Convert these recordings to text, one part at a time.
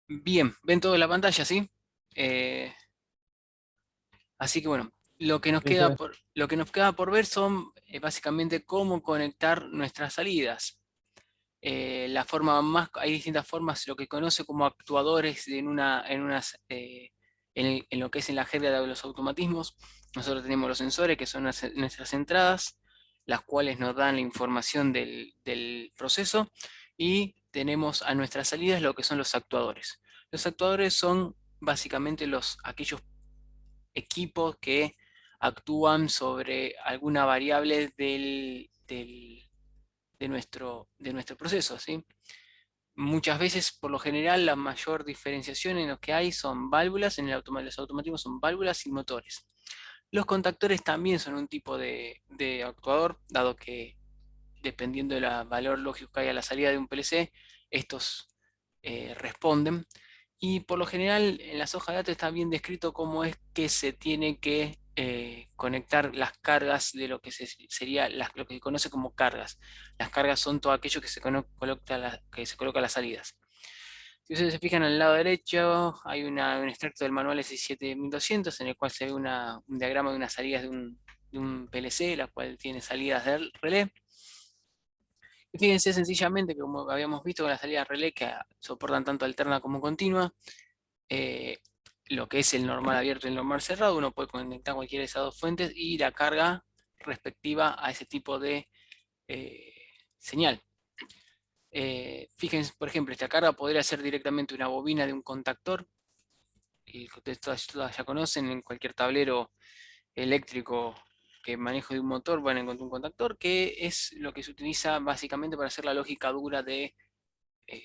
Bien, ven todo en la pantalla, ¿sí? Eh, Así que bueno, Sí, se ve. lo que nos queda por ver son básicamente cómo conectar nuestras salidas. La forma más, hay distintas formas, lo que conoce como actuadores en lo que es en la jerga de los automatismos. Nosotros tenemos los sensores, que son nuestras entradas, las cuales nos dan la información del proceso, y tenemos a nuestras salidas lo que son los actuadores. Los actuadores son básicamente aquellos equipos que actúan sobre alguna variable de nuestro proceso, ¿sí? Muchas veces, por lo general, la mayor diferenciación en lo que hay son válvulas, en los automatismos son válvulas y motores. Los contactores también son un tipo de actuador, dado que dependiendo del valor lógico que haya a la salida de un PLC, estos responden. Y por lo general en las hojas de datos está bien descrito cómo es que se tiene que conectar las cargas de lo que sería lo que se conoce como cargas. Las cargas son todo aquello que que se coloca a las salidas. Si ustedes se fijan al lado derecho, hay un extracto del manual S7200 en el cual se ve un diagrama de unas salidas de un PLC, la cual tiene salidas del relé. Y fíjense sencillamente que como habíamos visto con las salidas relé que soportan tanto alterna como continua, eh, lo que es el normal abierto y el normal cerrado, uno puede conectar cualquiera de esas dos fuentes y la carga respectiva a ese tipo de eh, señal. Fíjense, por ejemplo, esta carga podría ser directamente una bobina de un contactor, y que ustedes todas ya conocen, en cualquier tablero eléctrico que manejo de un motor van a encontrar un contactor, que es lo que se utiliza básicamente para hacer la lógica dura de eh,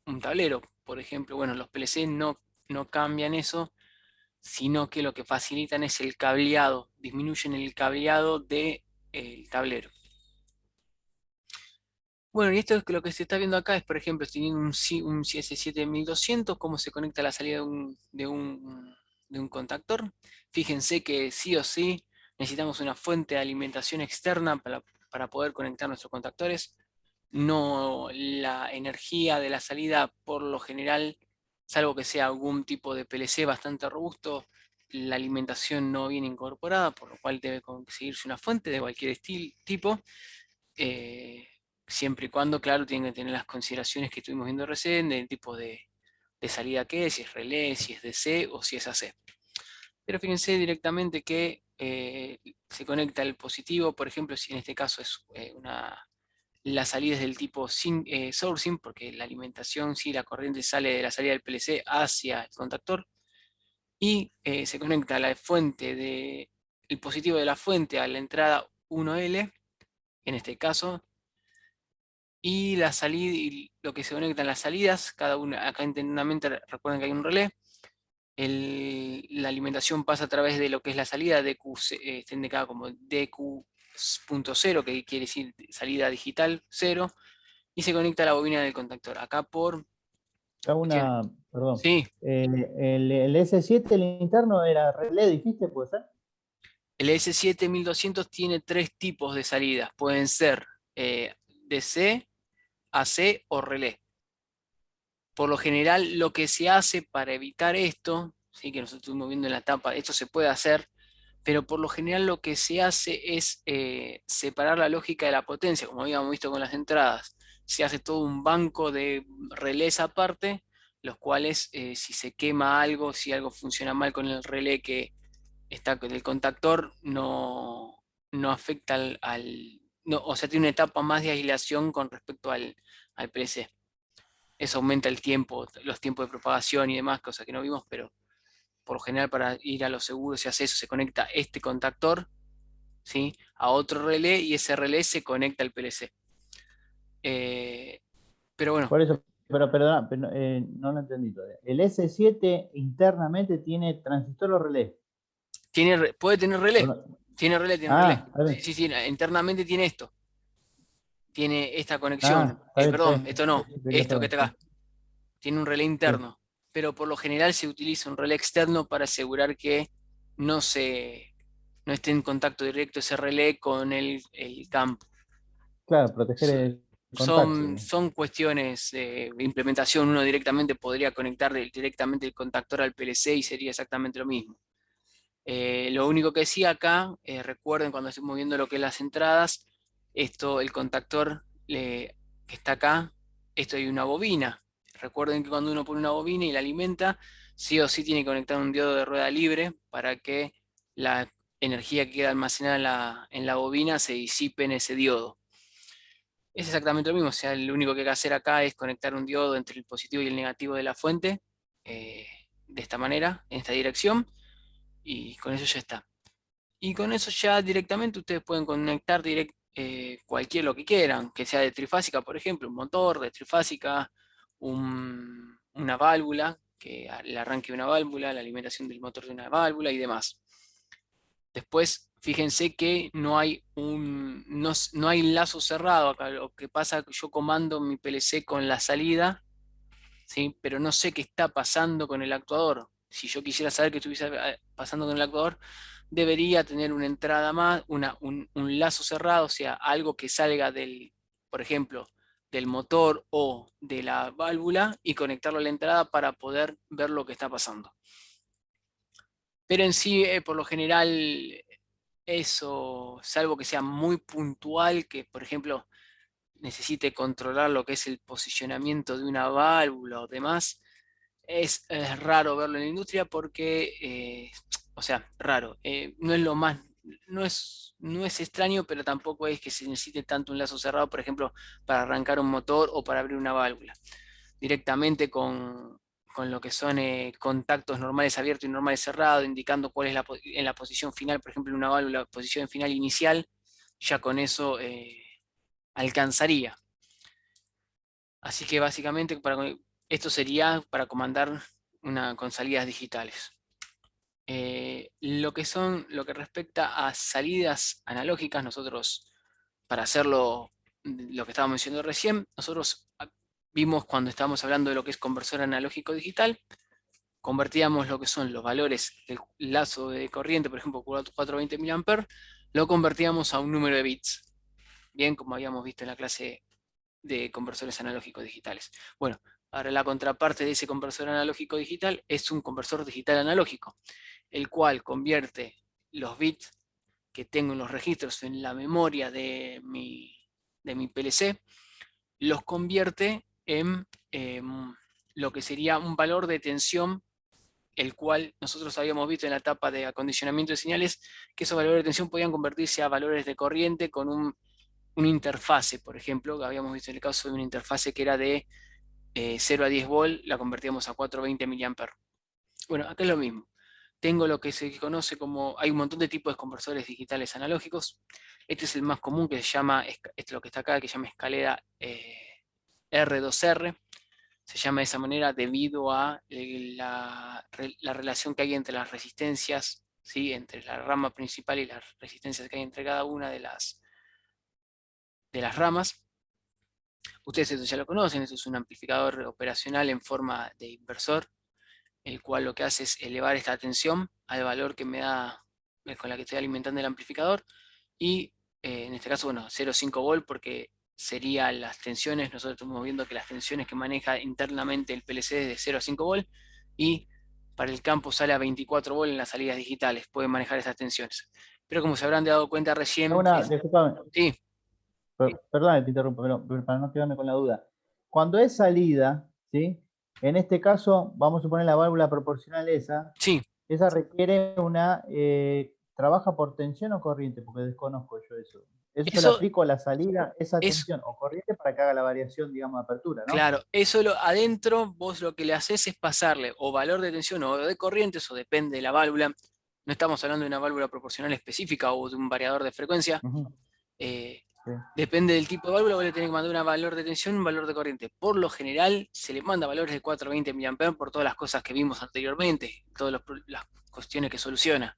un tablero. Por ejemplo, bueno, los PLC no cambian eso, sino que lo que facilitan es el cableado, disminuyen el cableado del tablero. Bueno, y esto es lo que se está viendo acá es, por ejemplo, teniendo un CS7200, cómo se conecta la salida de un contactor. Fíjense que sí o sí necesitamos una fuente de alimentación externa para poder conectar nuestros contactores. No, la energía de la salida, por lo general, salvo que sea algún tipo de PLC bastante robusto, la alimentación no viene incorporada, por lo cual debe conseguirse una fuente de cualquier tipo, eh, siempre y cuando, claro, tienen que tener las consideraciones que estuvimos viendo recién, del tipo de salida que es, si es relé, si es DC o si es AC. Pero fíjense directamente que se conecta el positivo, por ejemplo, si en este caso es la salida es del tipo sourcing, porque la alimentación, sí, la corriente sale de la salida del PLC hacia el contactor, y se conecta el positivo de la fuente a la entrada 1L, en este caso, y la salida, y lo que se conecta en las salidas, cada una, acá internamente recuerden que hay un relé, la alimentación pasa a través de lo que es la salida, está indicada como DQ.0, que quiere decir salida digital 0, y se conecta a la bobina del contactor. Acá por Hago cuestión. una, perdón. Sí, El S7, el interno, era relé, dijiste, ¿puede ser? el S7200 tiene tres tipos de salidas. Pueden ser DC, AC o relé. Por lo general, lo que se hace para evitar esto, sí, que nosotros estuvimos viendo en la etapa, esto se puede hacer, pero por lo general lo que se hace es separar la lógica de la potencia, como habíamos visto con las entradas. Se hace todo un banco de relés aparte, los cuales si se quema algo, si algo funciona mal con el relé que está con el contactor, no afecta no, o sea, tiene una etapa más de aislación con respecto al PLC. Eso aumenta el tiempo, los tiempos de propagación y demás, cosas que no vimos, pero por lo general para ir a los seguros se hace eso, se conecta este contactor, ¿sí?, a otro relé y ese relé se conecta al PLC. Eh, pero bueno, Por eso, pero perdona, pero, no lo entendí todavía. El S7 internamente tiene transistor o relé. puede tener ¿O relé, no? tiene relé, tiene relé. Ah, está Sí, bien. sí, sí, internamente tiene esto, tiene esta conexión. Ah, está bien, está Perdón, bien. esto no, Eso quería esto que saber, está sí. acá, tiene un relé Sí. interno, pero por lo general se utiliza un relé externo para asegurar que no se, no esté en contacto directo ese relé con el campo. Claro, proteger So- el Contacto, digamos. Son cuestiones de implementación. Uno directamente podría conectar directamente el contactor al PLC y sería exactamente lo mismo. Lo único que decía acá, recuerden cuando estoy moviendo lo que es las entradas, esto, el contactor que está acá, esto hay una bobina. Recuerden que cuando uno pone una bobina y la alimenta, sí o sí tiene que conectar un diodo de rueda libre para que la energía que queda almacenada en la bobina se disipe en ese diodo. Es exactamente lo mismo, o sea, lo único que hay que hacer acá es conectar un diodo entre el positivo y el negativo de la fuente, de esta manera, en esta dirección, y con eso ya está. Y con eso ya directamente ustedes pueden conectar cualquier lo que quieran, que sea de trifásica, por ejemplo, un motor de trifásica, una válvula, que le arranque una válvula, la alimentación del motor de una válvula y demás. Después, fíjense que no hay lazo cerrado acá. Lo que pasa es que yo comando mi PLC con la salida, ¿sí? Pero no sé qué está pasando con el actuador. Si yo quisiera saber qué estuviese pasando con el actuador, debería tener una entrada más, un lazo cerrado, o sea, algo que salga por ejemplo, del motor o de la válvula y conectarlo a la entrada para poder ver lo que está pasando. Pero en sí, por lo general, eso, salvo que sea muy puntual, que por ejemplo necesite controlar lo que es el posicionamiento de una válvula o demás, es raro verlo en la industria porque, o sea, raro, no es lo más, no es extraño, pero tampoco es que se necesite tanto un lazo cerrado, por ejemplo, para arrancar un motor o para abrir una válvula. Directamente con lo que son contactos normales abiertos y normales cerrados, indicando cuál es en la posición final, por ejemplo, en una válvula, posición final inicial, ya con eso alcanzaría. Así que básicamente esto sería para comandar con salidas digitales. Lo que respecta a salidas analógicas, nosotros, para hacerlo, lo que estábamos diciendo recién, nosotros vimos cuando estábamos hablando de lo que es conversor analógico digital, convertíamos lo que son los valores del lazo de corriente, por ejemplo, 420 mA, lo convertíamos a un número de bits, bien como habíamos visto en la clase de conversores analógicos digitales. Bueno, ahora la contraparte de ese conversor analógico digital es un conversor digital analógico, el cual convierte los bits que tengo en los registros en la memoria de mi PLC, los convierte en lo que sería un valor de tensión, el cual nosotros habíamos visto en la etapa de acondicionamiento de señales, que esos valores de tensión podían convertirse a valores de corriente con una interfase, por ejemplo, que habíamos visto en el caso de una interfase que era de 0 a 10 volt, la convertíamos a 420 mA. Bueno, acá es lo mismo. Tengo lo que se conoce como, hay un montón de tipos de conversores digitales analógicos. Este es el más común, que se llama, este es lo que está acá, que se llama escalera R2R. Se llama de esa manera debido a la relación que hay entre las resistencias, ¿sí? Entre la rama principal y las resistencias que hay entre cada una de las ramas. Ustedes esto ya lo conocen, esto es un amplificador operacional en forma de inversor, el cual lo que hace es elevar esta tensión al valor que me da, con la que estoy alimentando el amplificador, y en este caso, bueno, 0,5 volt porque serían las tensiones. Nosotros estamos viendo que las tensiones que maneja internamente el PLC es de 0 a 5 volt, y para el campo sale a 24 volt en las salidas digitales, puede manejar esas tensiones. Pero como se habrán dado cuenta recién, Disculpame, sí, perdón que te interrumpo, pero para no quedarme con la duda. Cuando es salida, ¿sí? En este caso, vamos a suponer la válvula proporcional sí, esa requiere una, ¿trabaja por tensión o corriente? Porque desconozco yo eso. Eso se le eso aplico a la salida, esa es. tensión o corriente para que haga la variación, digamos, de apertura, ¿no? Claro, eso adentro vos lo que le haces es pasarle o valor de tensión o de corriente, eso depende de la válvula. No estamos hablando de una válvula proporcional específica o de un variador de frecuencia. Ujú, eh, sí. Depende del tipo de válvula, vos le tenés que mandar un valor de tensión y un valor de corriente. Por lo general se le manda valores de 420 mA por todas las cosas que vimos anteriormente, todas las cuestiones que soluciona.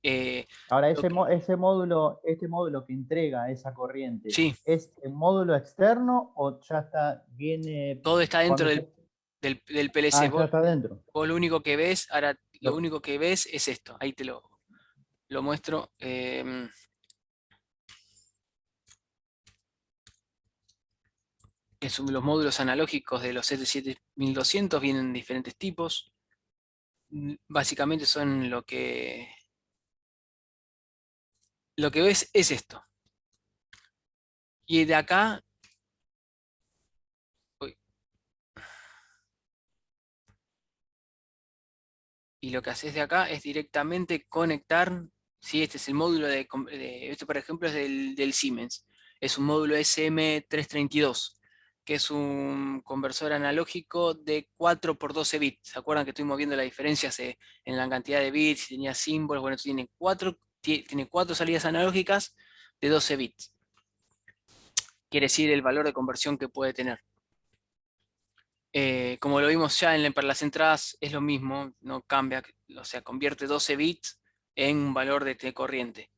Eh, Ahora, lo que- este módulo que entrega esa corriente, sí, ¿es el módulo externo o ya está, viene, todo está dentro cuando del, se... del PLC. Ah, ya Vos, está dentro. vos lo único que ves, ahora lo Lo- único que ves es esto. Ahí te lo muestro. Los módulos analógicos de los ST7200 vienen en diferentes tipos. Básicamente son lo que ves es esto. Y de acá, uy, y lo que haces de acá es directamente conectar, ¿sí? Este es el módulo esto por ejemplo es del Siemens. Es un módulo SM332, que es un conversor analógico de 4 por 12 bits. ¿Se acuerdan que estuvimos viendo las diferencias en la cantidad de bits? Si tenía símbolos, bueno, esto tiene 4 salidas analógicas de 12 bits. Quiere decir el valor de conversión que puede tener. Como lo vimos ya para las entradas, es lo mismo, no cambia, o sea, convierte 12 bits en un valor de corriente.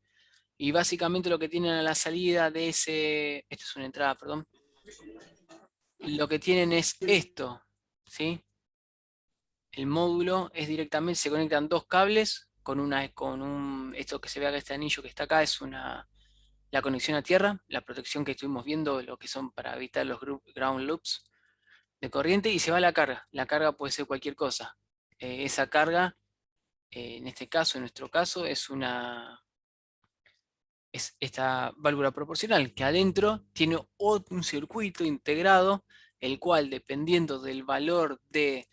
Y básicamente lo que tienen a la salida de esta es una entrada, perdón, lo que tienen es esto, ¿sí? El módulo es directamente, se conectan dos cables esto que se ve acá, este anillo que está acá, es la conexión a tierra, la protección que estuvimos viendo, lo que son para evitar los ground loops de corriente, y se va la carga. La carga puede ser cualquier cosa. Esa carga, en este caso, en nuestro caso, es esta válvula proporcional, que adentro tiene un circuito integrado, el cual, dependiendo del valor de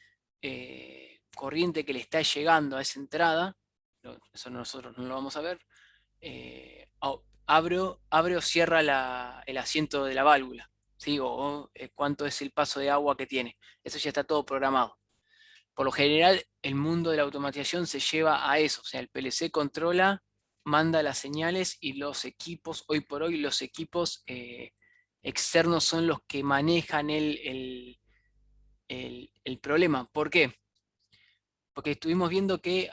corriente que le está llegando a esa entrada, eso nosotros no lo vamos a ver, abre o cierra el asiento de la válvula, ¿sí? O cuánto es el paso de agua que tiene. Eso ya está todo programado. Por lo general, el mundo de la automatización se lleva a eso. O sea, el PLC controla, manda las señales y los equipos, hoy por hoy, los equipos externos son los que manejan el problema. ¿Por qué? Porque estuvimos viendo que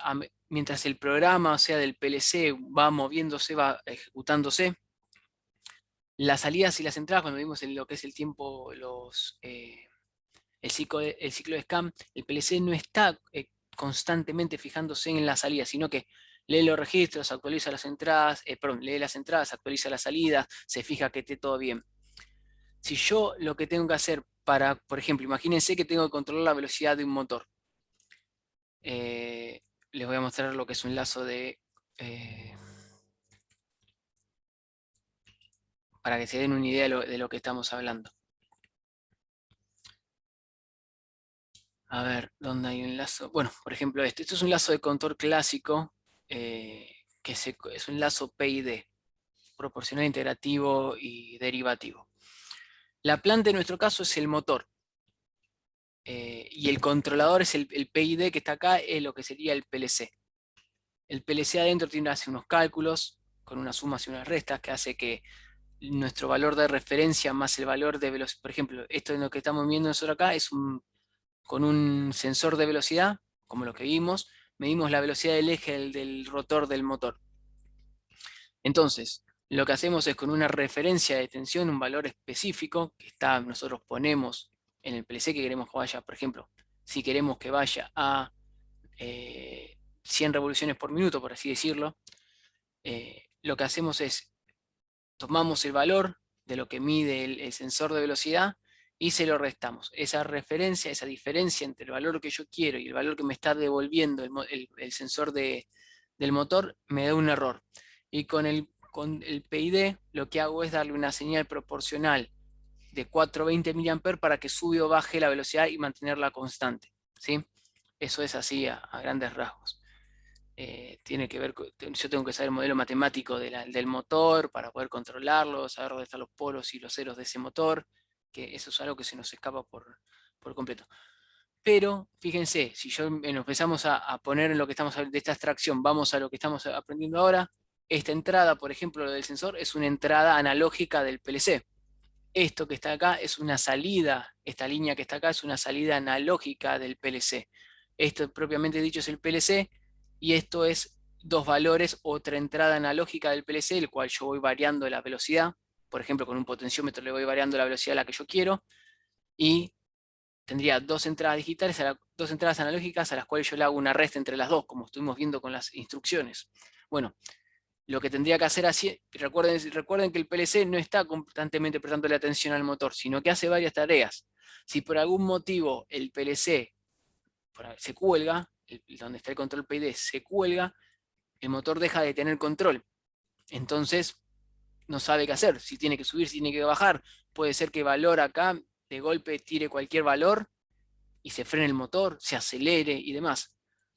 mientras el programa, o sea, del PLC va moviéndose, va ejecutándose, las salidas y las entradas, cuando vimos lo que es el tiempo, el ciclo de scan, el PLC no está constantemente fijándose en la salida, sino que lee los registros, actualiza las entradas, perdón, lee las entradas, actualiza las salidas, se fija que esté todo bien. Si yo lo que tengo que hacer por ejemplo, imagínense que tengo que controlar la velocidad de un motor. Les voy a mostrar lo que es un lazo para que se den una idea de lo que estamos hablando. A ver, ¿dónde hay un lazo? Bueno, por ejemplo, esto es un lazo de control clásico, que es un lazo PID, proporcional, integrativo y derivativo. La planta en nuestro caso es el motor, y el controlador es el PID que está acá, es lo que sería el PLC. El PLC adentro hace unos cálculos con unas sumas y unas restas que hace que nuestro valor de referencia más el valor de velocidad, por ejemplo, esto en lo que estamos viendo nosotros acá es con un sensor de velocidad, como lo que vimos, medimos la velocidad del eje del rotor del motor. Entonces, lo que hacemos es con una referencia de tensión, un valor específico, nosotros ponemos en el PLC que queremos que vaya, por ejemplo, si queremos que vaya a 100 revoluciones por minuto, por así decirlo, lo que hacemos es, tomamos el valor de lo que mide el sensor de velocidad y se lo restamos. Esa referencia, esa diferencia entre el valor que yo quiero y el valor que me está devolviendo el sensor del motor, me da un error. Y con el PID lo que hago es darle una señal proporcional de 420 mA para que sube o baje la velocidad y mantenerla constante, ¿sí? Eso es así a grandes rasgos. Tiene que ver yo tengo que saber el modelo matemático del motor para poder controlarlo, saber dónde están los polos y los ceros de ese motor, que eso es algo que se nos escapa por completo. Pero fíjense, si nos empezamos a poner en lo que estamos hablando de esta abstracción, vamos a lo que estamos aprendiendo ahora, esta entrada, por ejemplo, lo del sensor, es una entrada analógica del PLC. Esto que está acá es una salida, esta línea que está acá es una salida analógica del PLC. Esto propiamente dicho es el PLC, y esto es dos valores, otra entrada analógica del PLC, el cual yo voy variando la velocidad. Por ejemplo, con un potenciómetro le voy variando la velocidad a la que yo quiero, y tendría dos entradas digitales, dos entradas analógicas a las cuales yo le hago una resta entre las dos, como estuvimos viendo con las instrucciones. Bueno, Lo que tendría que hacer así, recuerden que el PLC no está constantemente prestándole atención al motor, sino que hace varias tareas. Si por algún motivo el PLC se cuelga, donde está el control PID se cuelga, el motor deja de tener control. Entonces no sabe qué hacer, si tiene que subir, si tiene que bajar. Puede ser que valor acá de golpe tire cualquier valor y se frene el motor, se acelere y demás.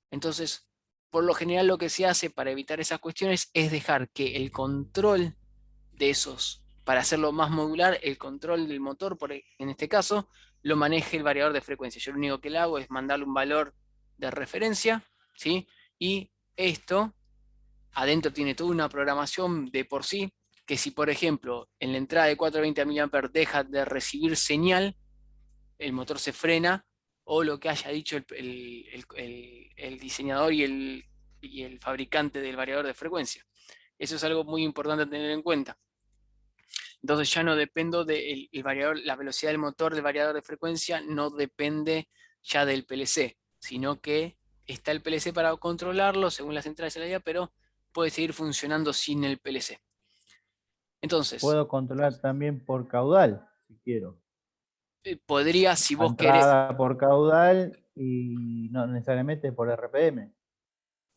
Entonces, por lo general lo que se hace para evitar esas cuestiones es dejar que el control de esos, para hacerlo más modular, el control del motor, en este caso, lo maneje el variador de frecuencia. Yo lo único que le hago es mandarle un valor de referencia, ¿sí? Y esto adentro tiene toda una programación de por sí, que si por ejemplo en la entrada de 420 mA deja de recibir señal, el motor se frena, o lo que haya dicho el diseñador y el fabricante del variador de frecuencia. Eso es algo muy importante a tener en cuenta. Entonces ya no dependo del variador, la velocidad del motor del variador de frecuencia no depende ya del PLC, sino que está el PLC para controlarlo según las entradas de salida, pero puede seguir funcionando sin el PLC. Entonces, Puedo controlar también por caudal, si quiero. podría, si La vos querés. entrada por caudal y no necesariamente por RPM.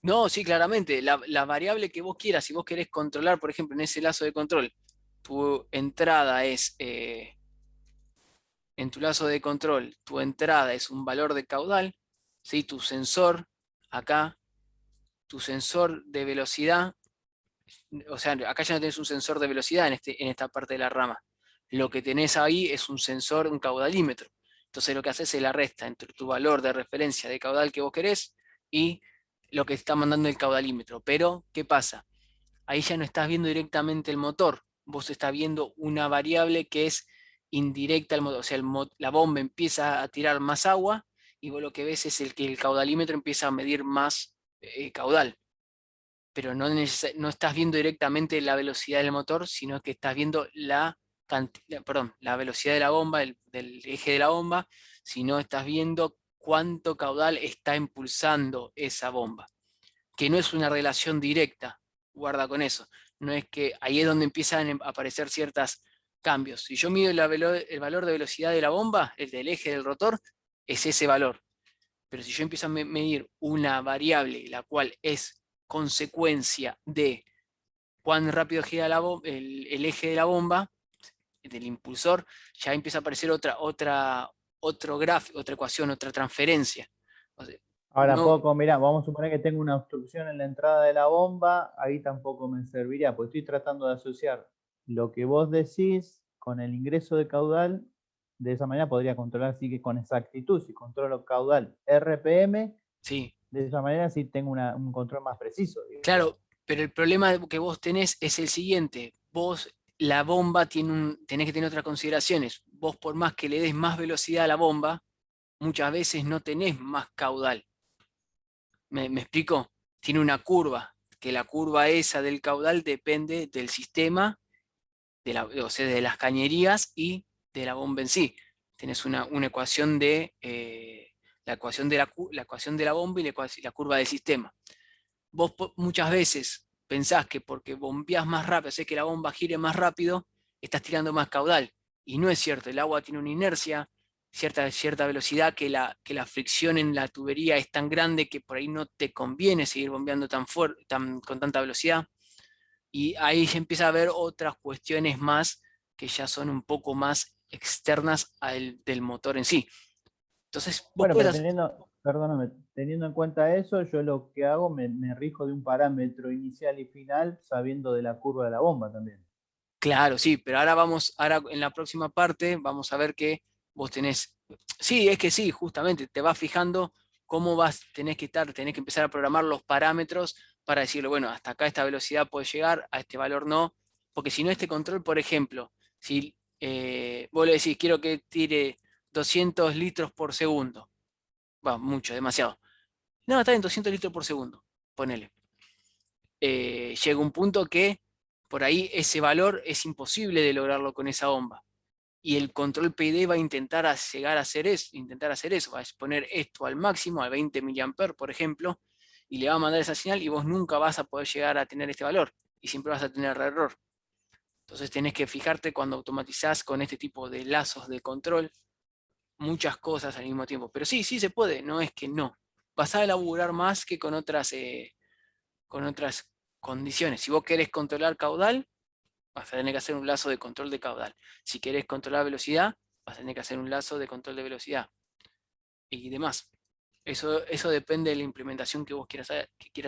No, sí, claramente. La variable que vos quieras, si vos querés controlar, por ejemplo, en ese lazo de control, tu entrada es, en tu lazo de control, tu entrada es un valor de caudal, ¿sí? Tu sensor, acá, tu sensor de velocidad, o sea, acá ya no tenés un sensor de velocidad en esta parte de la rama. Lo que tenés ahí es un sensor, un caudalímetro. Entonces lo que haces es la resta entre tu valor de referencia de caudal que vos querés y lo que está mandando el caudalímetro. Pero, ¿qué pasa? Ahí ya no estás viendo directamente el motor, vos estás viendo una variable que es indirecta al motor, o sea, la bomba empieza a tirar más agua y vos lo que ves es que el caudalímetro empieza a medir más caudal, pero no estás viendo directamente la velocidad del motor, sino que estás viendo la velocidad de la bomba, del eje de la bomba, sino estás viendo cuánto caudal está impulsando esa bomba, que no es una relación directa, guarda con eso. No es que ahí es donde empiezan a aparecer ciertos cambios. Si yo mido el valor de velocidad de la bomba, el del eje del rotor, es ese valor. Pero si yo empiezo a medir una variable, la cual es consecuencia de cuán rápido gira el eje de la bomba, del impulsor, ya empieza a aparecer otro gráfico, otra ecuación, otra transferencia. O sea, Ahora no, poco, mirá, vamos a suponer que tengo una obstrucción en la entrada de la bomba, ahí tampoco me serviría, porque estoy tratando de asociar lo que vos decís con el ingreso de caudal. De esa manera podría controlar sí que con exactitud, si controlo caudal RPM, sí, de esa manera sí tengo un control más preciso, digamos. claro, pero el problema que vos tenés es el siguiente. Vos, la bomba tenés que tener otras consideraciones. Vos, por más que le des más velocidad a la bomba, muchas veces no tenés más caudal. ¿Me explico? Tiene una curva, que la curva esa del caudal depende del sistema, o sea, de las cañerías y de la bomba en sí. Tenés una ecuación la ecuación la ecuación de la bomba y la curva del sistema. Vos muchas veces pensás que porque bombeás más rápido, haces que la bomba gire más rápido, estás tirando más caudal. Y no es cierto, el agua tiene una inercia, cierta velocidad, que la fricción en la tubería es tan grande que por ahí no te conviene seguir bombeando con tanta velocidad. Y ahí ya empieza a haber otras cuestiones más que ya son un poco más externas del motor en sí. Entonces, vos Bueno, pero puedes. perdóname, teniendo en cuenta eso, yo lo que hago me rijo de un parámetro inicial y final sabiendo de la curva de la bomba también. Claro, sí, pero ahora en la próxima parte vamos a ver que vos tenés, sí, es que sí, justamente, te vas fijando cómo tenés que empezar a programar los parámetros para decirle, bueno, hasta acá esta velocidad puede llegar, a este valor no, porque si no este control, por ejemplo, si vos le decís, quiero que tire 200 litros por segundo, va, mucho, demasiado. No, está en 200 litros por segundo, ponele. Llega un punto que por ahí ese valor es imposible de lograrlo con esa bomba. Y el control PD va a llegar a hacer eso, va a exponer esto al máximo, a 20 mA, por ejemplo, y le va a mandar esa señal y vos nunca vas a poder llegar a tener este valor. y siempre vas a tener error. Entonces tenés que fijarte cuando automatizás con este tipo de lazos de control muchas cosas al mismo tiempo. Pero sí, sí se puede, no es que no. Vas a elaborar más que con otras condiciones. Si vos querés controlar caudal, vas a tener que hacer un lazo de control de caudal. Si querés controlar velocidad, vas a tener que hacer un lazo de control de velocidad y demás. Eso depende de la implementación que vos quieras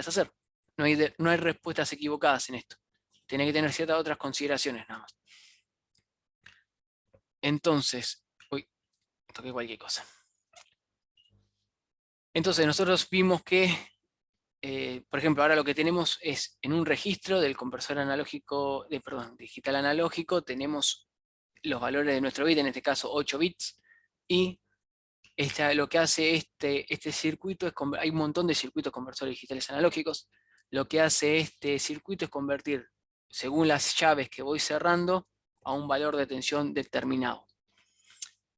hacer. No hay respuestas equivocadas en esto. Tenés que tener ciertas otras consideraciones nada más. Entonces, uy, toqué cualquier cosa. Entonces nosotros vimos que, por ejemplo, ahora lo que tenemos es en un registro del conversor analógico, digital analógico, tenemos los valores de nuestro bit, en este caso 8 bits, y lo que hace este circuito es, hay un montón de circuitos conversores digitales analógicos, lo que hace este circuito es convertir, según las llaves que voy cerrando, a un valor de tensión determinado.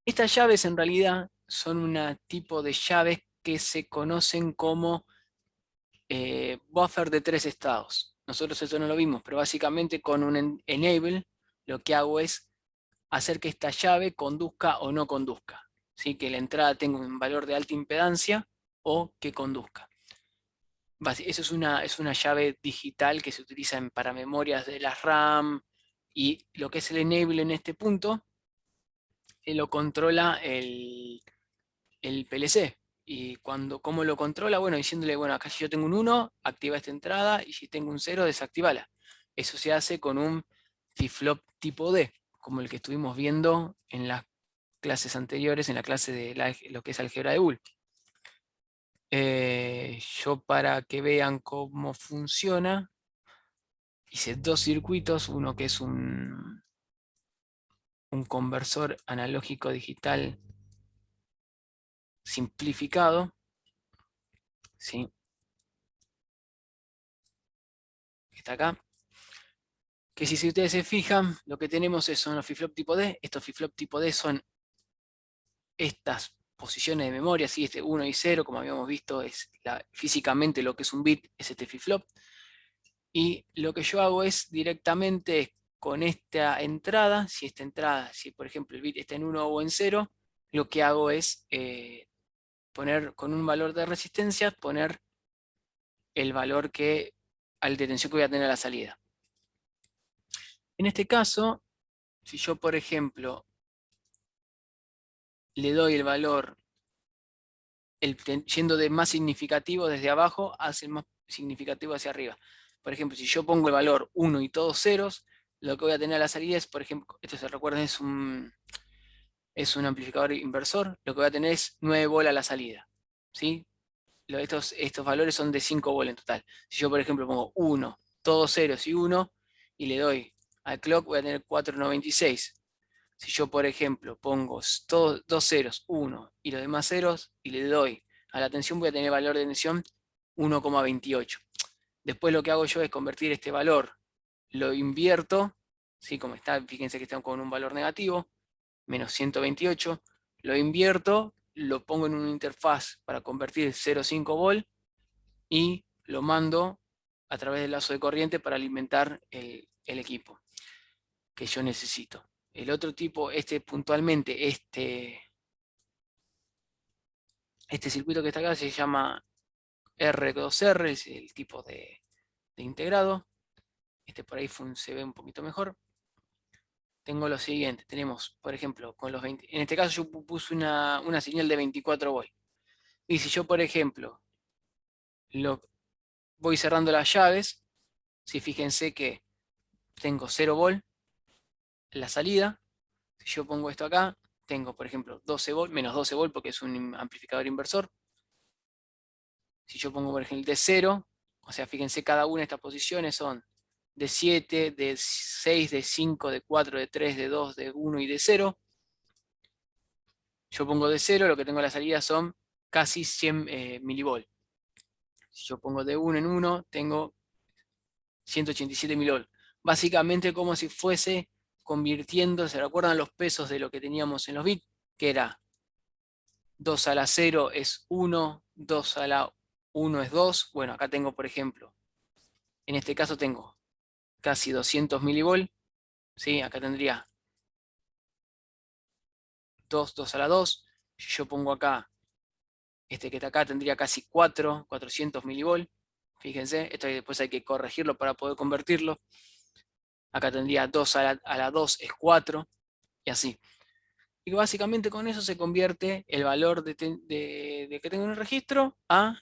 Estas llaves en realidad son un tipo de llaves que se conocen como buffer de 3 estados. Nosotros eso no lo vimos, pero básicamente con un enable lo que hago es hacer que esta llave conduzca o no conduzca. ¿Sí? Que la entrada tenga un valor de alta impedancia o que conduzca. Eso es una llave digital que se utiliza para memorias de la RAM, y lo que es el enable en este punto lo controla el PLC. Y ¿cómo lo controla? Bueno, diciéndole, bueno, acá si yo tengo un 1, activa esta entrada, y si tengo un 0, desactivala. Eso se hace con un flip-flop tipo D, como el que estuvimos viendo en las clases anteriores, en la clase de lo que es álgebra de Boole. Yo, para que vean cómo funciona, hice dos circuitos, uno que es un conversor analógico digital simplificado, ¿sí? Está acá. Que si ustedes se fijan, lo que tenemos son los flip-flop tipo D. Estos flip-flop tipo D son estas posiciones de memoria, ¿sí? Este 1 y 0, como habíamos visto, es físicamente lo que es un bit, es este flip-flop. Y lo que yo hago es directamente con esta entrada, si por ejemplo el bit está en 1 o en 0, lo que hago es poner con un valor de resistencia, poner el valor de tensión que voy a tener a la salida. En este caso, si yo, por ejemplo, le doy el valor, yendo de más significativo desde abajo hacia el más significativo hacia arriba. Por ejemplo, si yo pongo el valor 1 y todos ceros, lo que voy a tener a la salida es, por ejemplo, esto se recuerden, es un amplificador inversor, lo que voy a tener es 9 volt a la salida. ¿Sí? Estos valores son de 5 volt en total. Si yo, por ejemplo, pongo 1, todos ceros y 1, y le doy al clock, voy a tener 496. Si yo, por ejemplo, pongo dos ceros, 1 y los demás ceros, y le doy a la tensión, voy a tener valor de tensión 1,28. Después lo que hago yo es convertir este valor, lo invierto, ¿sí? Como está, fíjense que está con un valor negativo, menos 128, lo invierto, lo pongo en una interfaz para convertir 0,5 volt y lo mando a través del lazo de corriente para alimentar el equipo que yo necesito. El otro tipo, puntualmente, este circuito que está acá se llama R2R, es el tipo de integrado. Por ahí se ve un poquito mejor. Tengo lo siguiente, tenemos, por ejemplo, con los 20, en este caso yo puse una señal de 24 volt. Y si yo, por ejemplo, voy cerrando las llaves, si fíjense que tengo 0 volt en la salida. Si yo pongo esto acá, tengo, por ejemplo, 12 volt, menos 12 volt porque es un amplificador inversor. Si yo pongo, por ejemplo, de 0, o sea, fíjense, cada una de estas posiciones son de 7, de 6, de 5, de 4, de 3, de 2, de 1 y de 0. Yo pongo de 0, lo que tengo a la salida son casi 100 milivolt. Si yo pongo de 1 en 1, tengo 187 milivolt. Básicamente como si fuese convirtiendo, ¿se recuerdan los pesos de lo que teníamos en los bits? Que era 2 a la 0 es 1, 2 a la 1 es 2. Bueno, acá tengo, por ejemplo, en este caso tengo casi 200 milivolt, ¿sí? Acá tendría 2 a la 2. Si yo pongo acá, este que está acá tendría casi 400 milivolt. Fíjense, esto después hay que corregirlo para poder convertirlo. Acá tendría 2 a la 2 es 4, y así. Y básicamente con eso se convierte el valor de que tengo en el registro a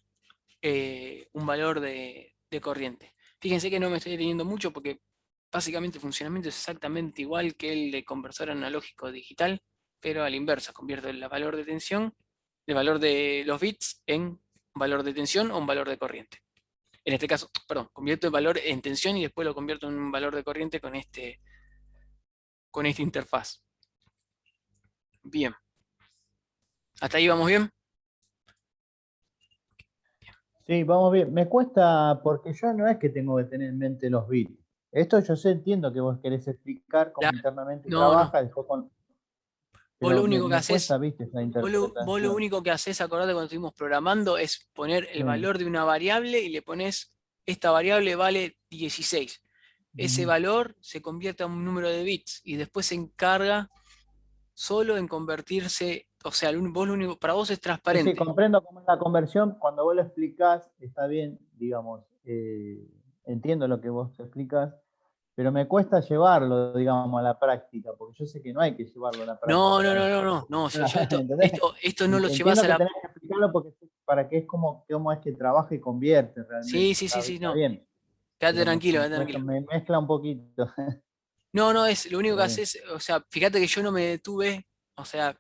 un valor de corriente. Fíjense que no me estoy deteniendo mucho porque básicamente el funcionamiento es exactamente igual que el de conversor analógico digital, pero a la inversa, convierto el valor de tensión, el valor de los bits en valor de tensión o un valor de corriente. En este caso, perdón, convierto el valor en tensión y después lo convierto en un valor de corriente con esta interfaz. Bien. ¿Hasta ahí vamos bien? Sí, vamos bien. Me cuesta, porque yo no es que tengo que tener en mente los bits. Esto yo sé, entiendo que vos querés explicar cómo internamente No, no. trabaja, después Vos lo pero único que me cuesta, haces, viste, esa vos lo interpretación. único que haces, acordate cuando estuvimos programando, es poner el Sí. valor de una variable y le pones, esta variable vale 16. Ese Ujú. valor se convierte en un número de bits y después se encarga solo en convertirse, o sea, vos lo único, para vos es Sí, sí, transparente. comprendo cómo es la conversión. Cuando vos lo explicás, está bien, digamos, entiendo lo que vos explicás, pero me cuesta llevarlo, digamos, a la práctica, porque yo sé que no hay que llevarlo a la No, no, práctica no, esto. no, no, no, o sea, yo ¿Entendés? esto no lo llevas Entiendo a que la... tenés que explicarlo porque para que es como cómo es que trabaja y convierte Sí, realmente. sí, sí, sí, Está no, bien, quédate pero tranquilo, me quédate cuesta, tranquilo. me mezcla un poquito. No, no, es lo único que Pero bien. haces, o sea, fíjate que yo no me detuve, o sea,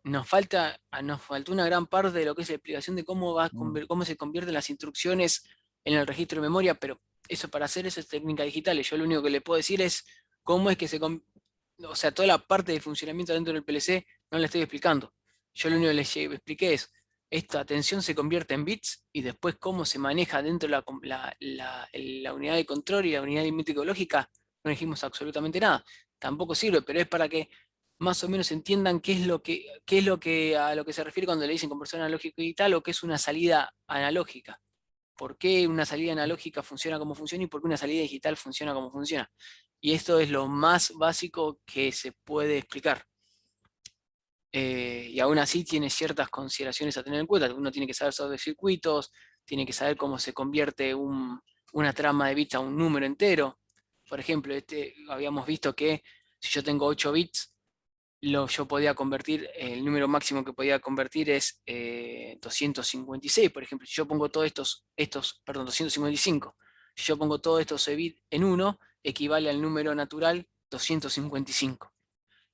nos faltó una gran parte de lo que es la explicación de Mm. cómo se convierten las instrucciones en el registro de memoria, pero eso para hacer eso es técnica digital. Y yo lo único que le puedo decir es cómo es que o sea, toda la parte de funcionamiento dentro del PLC no la estoy explicando. Yo lo único que les expliqué es, esta tensión se convierte en bits y después cómo se maneja dentro de la unidad de control y la unidad aritmética lógica, no dijimos absolutamente nada. Tampoco sirve, pero es para que más o menos entiendan qué es lo que a lo que se refiere cuando le dicen conversión analógico digital o qué es una salida analógica. ¿Por qué una salida analógica funciona como funciona y por qué una salida digital funciona como funciona? Y esto es lo más básico que se puede explicar. Y aún así tiene ciertas consideraciones a tener en cuenta. Uno tiene que saber sobre circuitos, tiene que saber cómo se convierte una trama de bits a un número entero. Por ejemplo, habíamos visto que si yo tengo 8 bits, yo podía convertir, el número máximo que podía convertir es 256, por ejemplo. Si yo pongo todos perdón, 255. Si yo pongo todos estos bits en uno, equivale al número natural 255.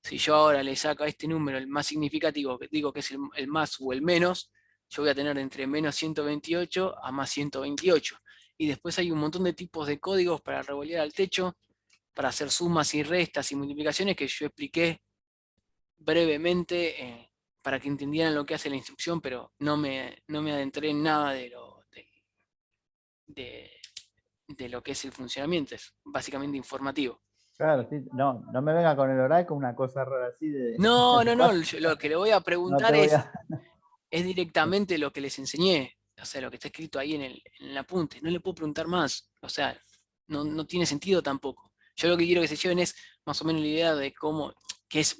Si yo ahora le saco a este número el más significativo, que digo que es el más o el menos, yo voy a tener entre menos 128 a más 128. Y después hay un montón de tipos de códigos para revolver al techo, para hacer sumas y restas y multiplicaciones que yo expliqué brevemente para que entendieran lo que hace la instrucción, pero no me adentré en nada de, de lo que es el funcionamiento, es básicamente informativo. Claro, sí, no, no me venga con el Oracle, una cosa rara así de, No, de no, no, cuatro. lo que le voy a No te preguntar voy a. es directamente lo que les enseñé, o sea, lo que está escrito ahí en el apunte, no le puedo preguntar más, o sea, no tiene sentido tampoco. Yo lo que quiero que se lleven es más o menos la idea de cómo, que es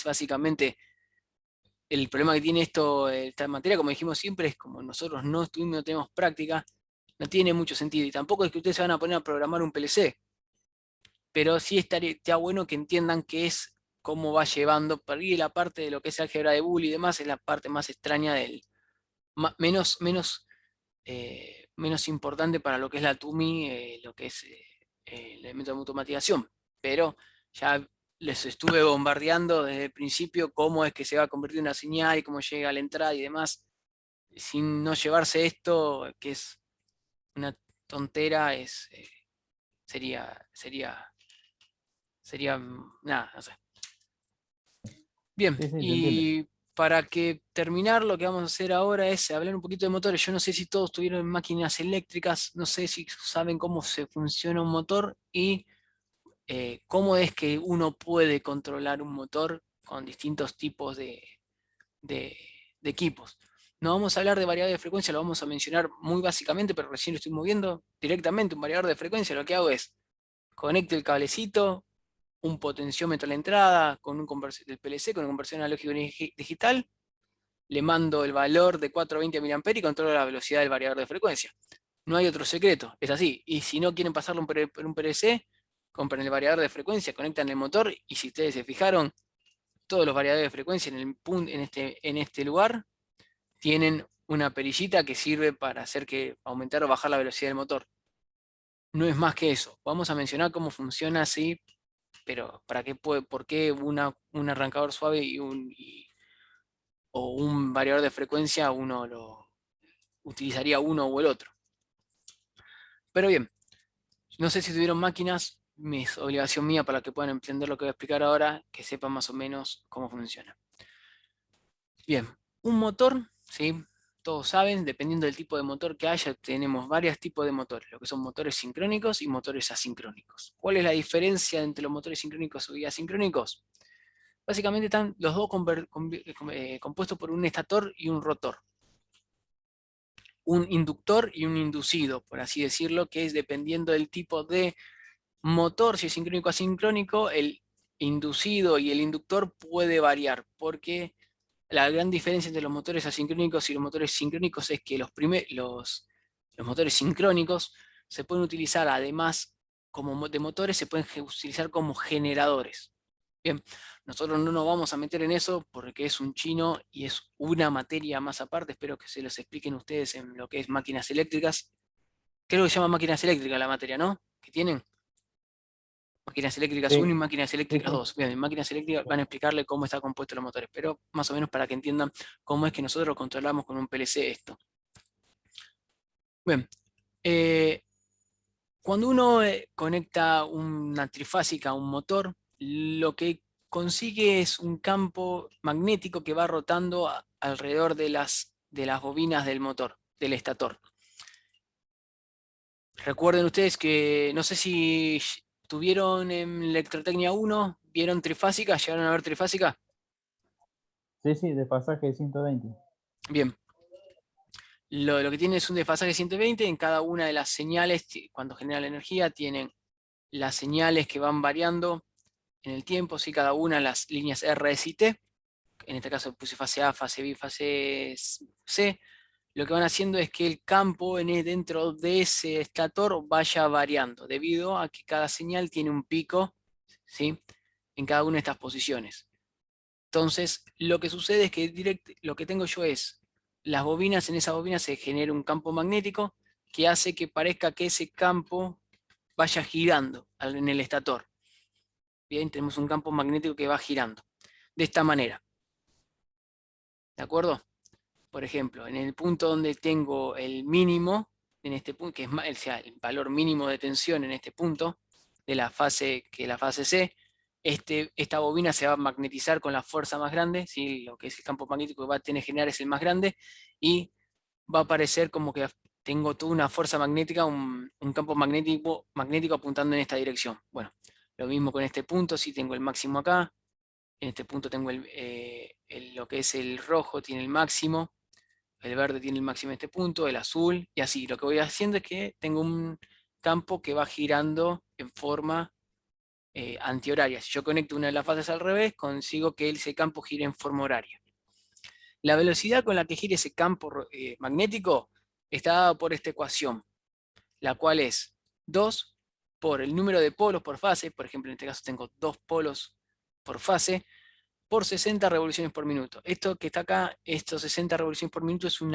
básicamente el problema que tiene esta materia, como dijimos siempre, es como nosotros no estuvimos, no tenemos práctica, no tiene mucho sentido. Y tampoco es que ustedes se van a poner a programar un PLC, pero sí estaría bueno que entiendan qué es, cómo va llevando, por ahí la parte de lo que es álgebra de Boole y demás, es la parte más extraña menos importante para lo que es la TUMI, lo que es el elemento de automatización. Pero ya les estuve bombardeando desde el principio cómo es que se va a convertir una señal y cómo llega a la entrada y demás, sin no llevarse esto, que es una tontera, sería, nada, no sé. Bien, Sí, sí, se entiende. y para que terminar, lo que vamos a hacer ahora es hablar un poquito de motores. Yo no sé si todos tuvieron máquinas eléctricas, no sé si saben cómo se funciona un motor y cómo es que uno puede controlar un motor con distintos tipos de, de equipos. No vamos a hablar de variador de frecuencia, lo vamos a mencionar muy básicamente, pero recién lo estoy moviendo directamente. Un variador de frecuencia, lo que hago es conecto el cablecito, un potenciómetro a la entrada con un conversión del PLC, con un conversión analógico digital, le mando el valor de 420 mA y controlo la velocidad del variador de frecuencia. No hay otro secreto, es así. Y si no quieren pasarlo por un PLC, compren el variador de frecuencia, conectan el motor y si ustedes se fijaron, todos los variadores de frecuencia en este lugar tienen una perillita que sirve para hacer que aumentar o bajar la velocidad del motor. No es más que eso. Vamos a mencionar cómo funciona así, pero ¿por qué un arrancador suave o un variador de frecuencia uno lo utilizaría uno o el otro? Pero bien, no sé si tuvieron máquinas, es obligación mía para que puedan entender lo que voy a explicar ahora, que sepan más o menos cómo funciona. Bien, un motor, ¿sí? Todos saben, dependiendo del tipo de motor que haya, tenemos varios tipos de motores, lo que son motores sincrónicos y motores asincrónicos. ¿Cuál es la diferencia entre los motores sincrónicos y asincrónicos? Básicamente están los dos compuestos por un estator y un rotor. Un inductor y un inducido, por así decirlo, que es dependiendo del tipo de motor, si es sincrónico o asincrónico, el inducido y el inductor puede variar, porque la gran diferencia entre los motores asincrónicos y los motores sincrónicos es que los motores sincrónicos se pueden utilizar, además como de motores, se pueden utilizar como generadores. Bien, nosotros no nos vamos a meter en eso porque es un chino y es una materia más aparte. Espero que se los expliquen ustedes en lo que es máquinas eléctricas. Creo que se llama máquinas eléctricas la materia, ¿no? ¿Que tienen? Máquinas eléctricas 1 y Sí, máquinas sí, eléctricas sí. 2. Bien, en máquinas eléctricas van a explicarle cómo está compuesto los motores, pero más o menos para que entiendan cómo es que nosotros controlamos con un PLC esto. Bien, eh, cuando uno conecta una trifásica a un motor, lo que consigue es un campo magnético que va rotando alrededor de las bobinas del motor, del estator. Recuerden ustedes que, no sé si tuvieron en Electrotecnia 1, ¿vieron trifásica? ¿Llegaron a ver trifásica? Sí, sí, de pasaje de 120. Bien, lo que tiene es un desfasaje 120 en cada una de las señales, cuando genera la energía, tienen las señales que van variando en el tiempo, ¿sí? Cada una las líneas R, S y T, en este caso puse fase A, fase B, fase C, lo que van haciendo es que el campo dentro de ese estator vaya variando, debido a que cada señal tiene un pico, ¿sí? En cada una de estas posiciones. Entonces, lo que sucede es que lo que tengo yo es, en esa bobina se genera un campo magnético que hace que parezca que ese campo vaya girando en el estator. Bien, tenemos un campo magnético que va girando. De esta manera, ¿de acuerdo? Por ejemplo, en el punto donde tengo el mínimo, en este punto, que es el valor mínimo de tensión en este punto de la fase, que es la fase C, esta bobina se va a magnetizar con la fuerza más grande, ¿sí? Lo que es el campo magnético que va a tener que generar es el más grande, y va a aparecer como que tengo toda una fuerza magnética, un campo magnético apuntando en esta dirección. Bueno, lo mismo con este punto, si tengo el máximo acá, en este punto tengo lo que es el rojo, tiene el máximo, el verde tiene el máximo en este punto, el azul, y así. Lo que voy haciendo es que tengo un campo que va girando en forma antihoraria. Si yo conecto una de las fases al revés, consigo que ese campo gire en forma horaria. La velocidad con la que gira ese campo magnético está dada por esta ecuación, la cual es 2 por el número de polos por fase, por ejemplo en este caso tengo 2 polos por fase, por 60 revoluciones por minuto. Esto que está acá, estos 60 revoluciones por minuto, es una